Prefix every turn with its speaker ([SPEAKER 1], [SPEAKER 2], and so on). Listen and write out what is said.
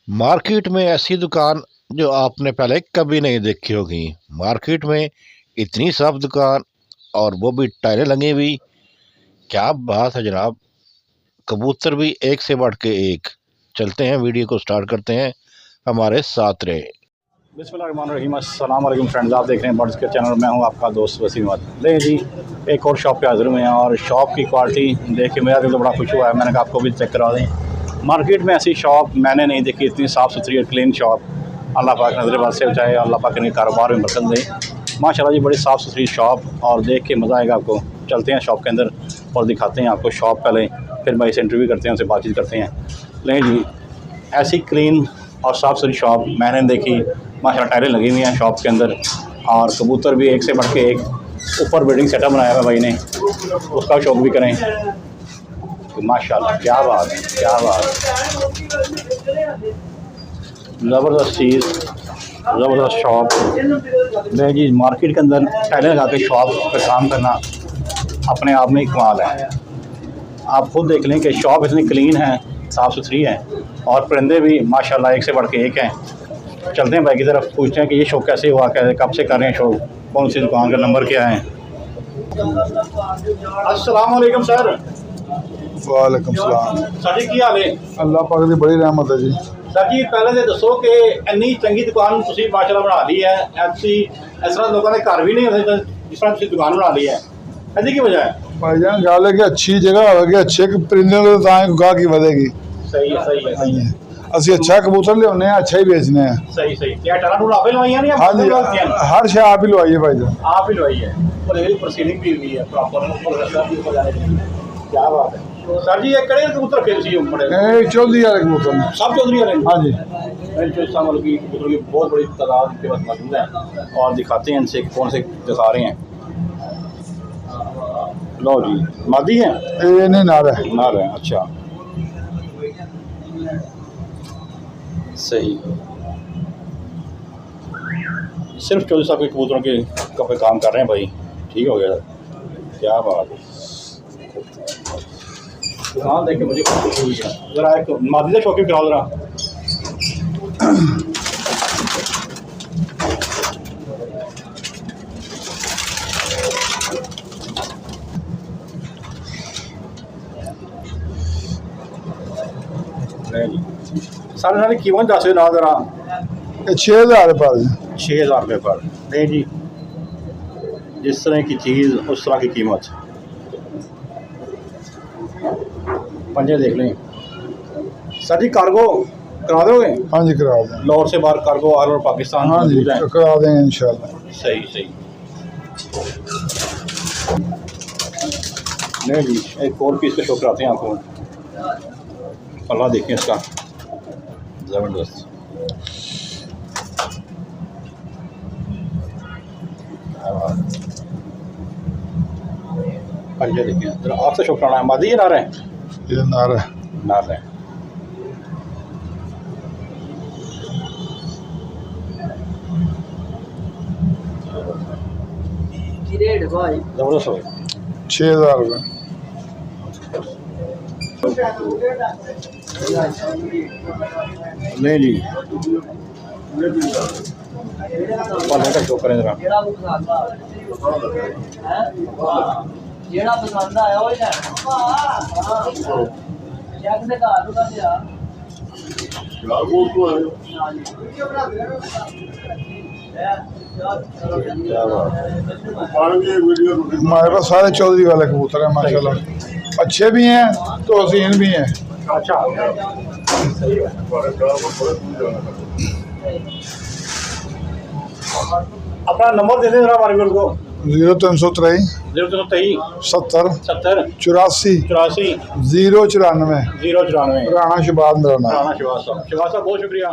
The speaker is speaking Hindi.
[SPEAKER 1] मार्केट में ऐसी दुकान जो आपने पहले कभी नहीं देखी होगी। मार्केट में इतनी साफ दुकान और वो भी टाइलें लगी हुई। क्या बात है जनाब। कबूतर भी एक से बढ़ के एक। चलते हैं, वीडियो को स्टार्ट करते हैं, हमारे साथ रहे।
[SPEAKER 2] बिस्मिल्लाहिर्रहमानिर्रहीम। अस्सलाम वालेकुम फ्रेंड्स, आप देख रहे हैं बर्ड्स के चैनल। मैं हूं आपका दोस्त वसीम अहमद। ले जी, एक और शॉप पे हाजिर हुए हैं और शॉप की क्वालिटी देख के मेरा दिल तो बड़ा खुश हुआ है। मैंने कहा आपको भी चेक करा दें। मार्केट में ऐसी शॉप मैंने नहीं देखी, इतनी साफ़ सुथरी और क्लीन शॉप। अल्लाह पाक नज़र बात से बचाए, अल्लाह पाक इनके कारोबार में बरकत दे। माशाल्लाह जी, बड़ी साफ़ सुथरी शॉप और देख के मज़ा आएगा आपको। चलते हैं शॉप के अंदर और दिखाते हैं आपको शॉप पहले, फिर भाई से इंटरव्यू करते हैं, उनसे बातचीत करते हैं। लेकिन जी, ऐसी क्लीन और साफ़ सुथरी शॉप मैंने देखी। माशाल्लाह टाइलें लगी हुई हैं शॉप के अंदर और कबूतर भी एक से बढ़ के एक। ऊपर बिल्डिंग सेटअप बनाया हुआ भाई ने, उसका शौक भी करें। तो माशाल्लाह क्या बात है, क्या बात है। ज़बरदस्त चीज़, ज़बरदस्त शॉप। मैं जी, मार्केट के अंदर टाइलें लगा के शॉप पर काम करना अपने आप में ही कमाल है। आप खुद देख लें कि शॉप इतनी क्लीन है, साफ़ सुथरी है और परिंदे भी माशाल्लाह एक से बढ़ के एक हैं। चलते हैं भाई की तरफ, पूछते हैं कि ये शो कैसे हुआ, कैसे कब से कर रहे हैं शो, कौन सी दुकान का नंबर क्या है। अस्सलाम वालेकुम सर।
[SPEAKER 3] वालेकुम सलाम।
[SPEAKER 2] सर जी, की हाल है?
[SPEAKER 3] अल्लाह पाक दी बड़ी रहमत है जी।
[SPEAKER 2] सर जी, पहले तो दसो कि इन्नी चंगी दुकान तुसीं माशाल्लाह बना ली है। ऐसी इस तरह लोगों ने घर भी नहीं होते जिस तरह तुसीं दुकान बना ली है, ऐसी की वजह है?
[SPEAKER 3] भाईजान गल है कि अच्छी जगह होगी, अच्छे परिंदे को तो गाह की बढ़ेगी।
[SPEAKER 2] सही है, सही है, सही है।
[SPEAKER 3] असं अच्छा कबूतर लियाने अच्छा ही बेचने हैं।
[SPEAKER 2] सही सही। क्या टाला टूला आप ही लवाई है?
[SPEAKER 3] हाँ जी, हर शय आप ही लवाई है भाईजान।
[SPEAKER 2] आप ही लवाई है और ये प्रोसीडिंग भी हुई है प्रॉपर। क्या बात है सर जी। ये कड़े कबूतर रखे सी बड़े
[SPEAKER 3] चौधरी वाले कबूतर ने,
[SPEAKER 2] सब चौधरी वाले?
[SPEAKER 3] हाँ जी।
[SPEAKER 2] मतलब की कबूतर की बहुत बड़ी तादाद के पास मौजूद है और दिखाते हैं इनसे कौन से दिखा रहे हैं। लो जी, मादी है
[SPEAKER 3] ये नहीं नार है,
[SPEAKER 2] नार है। अच्छा, सही। सिर्फ 24 साल के कबूतरों के कपड़े काम कर रहे हैं भाई। ठीक हो गया, क्या बात है। हाँ, देख के मुझे खुशी हुई है। ज़रा एक मादी से शौकी कराओ ज़रा। सारे सारे कीमत दस ना ज़रा।
[SPEAKER 3] 6000 पर
[SPEAKER 2] 6000 रुपये पर। नहीं जी, जिस तरह की चीज़ उस तरह की कीमत। पंजे देख लें सर जी। कार्गो करा दोगे?
[SPEAKER 3] हाँ जी, करा दें।
[SPEAKER 2] लाहौर से बाहर कार्गो ऑल ओवर पाकिस्तान?
[SPEAKER 3] हाँ जी, करा देंगे इंशाल्लाह।
[SPEAKER 2] सही सही। नहीं जी, एक और पीस का शो कराते हैं आपको। पल्ला देखें इसका, ज़बरदस्त। पंजे देखें जरा, आपसे शो कराना है। मादी है नार है?
[SPEAKER 3] ये नार है,
[SPEAKER 2] नार है। जबरदस्त हो गया।
[SPEAKER 3] 6000 रुपये।
[SPEAKER 2] नहीं जी, पल्ले का शो करें जरा।
[SPEAKER 4] ਜਿਹੜਾ ਪਸੰਦ ਆਇਆ ਉਹ ਹੀ ਲੈਣਾ ਚੈੱਕ ਦੇ ਘਰ ਨੂੰ ਦੱਸਿਆ ਯਾਰ ਉਹ ਤੋਂ ਹੈ
[SPEAKER 3] हमारे पास सारे चौधरी वाले कबूतर हैं माशाल्लाह। अच्छे भी हैं तो हसीन भी हैं।
[SPEAKER 2] अच्छा, अपना नंबर दे दें जरा हमारे बिल को।
[SPEAKER 3] 0323
[SPEAKER 2] 70
[SPEAKER 3] 70
[SPEAKER 2] 84
[SPEAKER 3] 84
[SPEAKER 2] 094
[SPEAKER 3] 094 राणा शबाज मेरा नाम।
[SPEAKER 2] राणा शिवाज साहब। शिवाज साहब बहुत शुक्रिया।